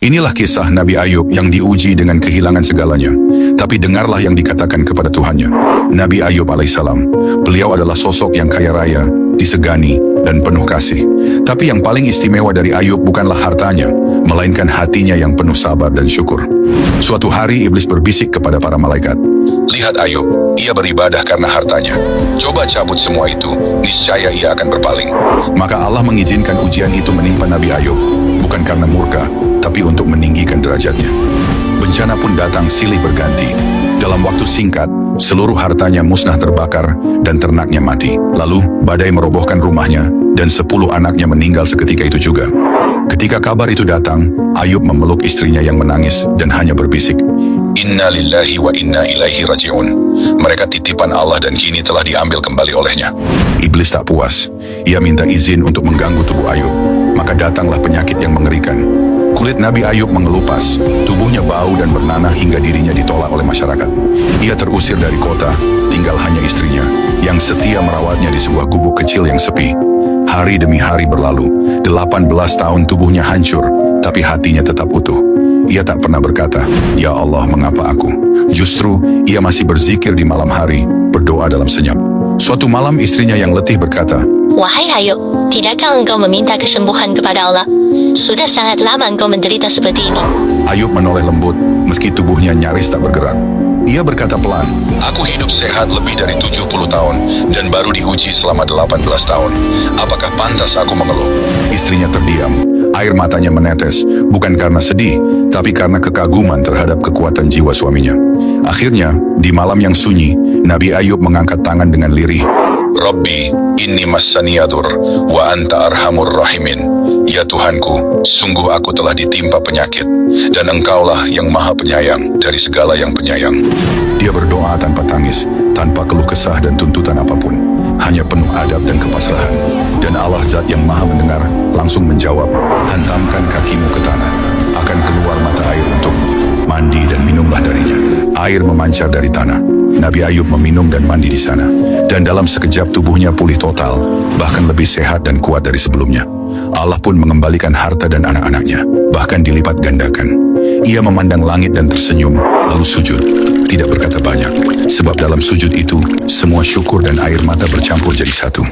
Inilah kisah Nabi Ayub yang diuji dengan kehilangan segalanya. Tapi dengarlah yang dikatakan kepada Tuhannya. Nabi Ayub alaihissalam, beliau adalah sosok yang kaya raya, disegani, dan penuh kasih. Tapi yang paling istimewa dari Ayub bukanlah hartanya, melainkan hatinya yang penuh sabar dan syukur. Suatu hari iblis berbisik kepada para malaikat, "Lihat Ayub, ia beribadah karena hartanya. Coba cabut semua itu, niscaya ia akan berpaling." Maka Allah mengizinkan ujian itu menimpa Nabi Ayub, bukan karena murka, tapi untuk meninggikan derajatnya. Bencana pun datang silih berganti. Dalam waktu singkat, seluruh hartanya musnah terbakar dan ternaknya mati. Lalu, badai merobohkan rumahnya dan 10 anaknya meninggal seketika itu juga. Ketika kabar itu datang, Ayub memeluk istrinya yang menangis dan hanya berbisik, "Inna lillahi wa inna ilaihi raji'un." Mereka titipan Allah dan kini telah diambil kembali olehnya. Iblis tak puas. Ia minta izin untuk mengganggu tubuh Ayub. Maka datanglah penyakit yang mengerikan. Kulit Nabi Ayub mengelupas, tubuhnya bau dan bernanah hingga dirinya ditolak oleh masyarakat. Ia terusir dari kota, tinggal hanya istrinya, yang setia merawatnya di sebuah gubuk kecil yang sepi. Hari demi hari berlalu, 18 tahun tubuhnya hancur, tapi hatinya tetap utuh. Ia tak pernah berkata, "Ya Allah, mengapa aku?" Justru, ia masih berzikir di malam hari, berdoa dalam senyap. Suatu malam istrinya yang letih berkata, "Wahai Ayub, tidakkah engkau meminta kesembuhan kepada Allah? Sudah sangat lama engkau menderita seperti ini." Ayub menoleh lembut, meski tubuhnya nyaris tak bergerak. Ia berkata pelan, "Aku hidup sehat lebih dari 70 tahun, dan baru diuji selama 18 tahun. Apakah pantas aku mengeluh?" Istrinya terdiam, air matanya menetes, bukan karena sedih, tapi karena kekaguman terhadap kekuatan jiwa suaminya. Akhirnya, di malam yang sunyi, Nabi Ayub mengangkat tangan dengan lirih, "Rabbi, inni massaniyadur, wa anta arhamur rahimin." Ya Tuhanku, sungguh aku telah ditimpa penyakit, dan Engkaulah yang maha penyayang dari segala yang penyayang. Dia berdoa tanpa tangis, tanpa keluh kesah dan tuntutan apapun, hanya penuh adab dan kepasrahan. Dan Allah Zat yang maha mendengar langsung menjawab, "Hantamkan kakimu ke tanah, akan keluar mata air untukmu. Mandi dan minumlah darinya." Air memancar dari tanah. Nabi Ayub meminum dan mandi di sana, dan dalam sekejap tubuhnya pulih total, bahkan lebih sehat dan kuat dari sebelumnya. Allah pun mengembalikan harta dan anak-anaknya, bahkan dilipat gandakan. Ia memandang langit dan tersenyum, lalu sujud. Tidak berkata banyak, sebab dalam sujud itu, semua syukur dan air mata bercampur jadi satu.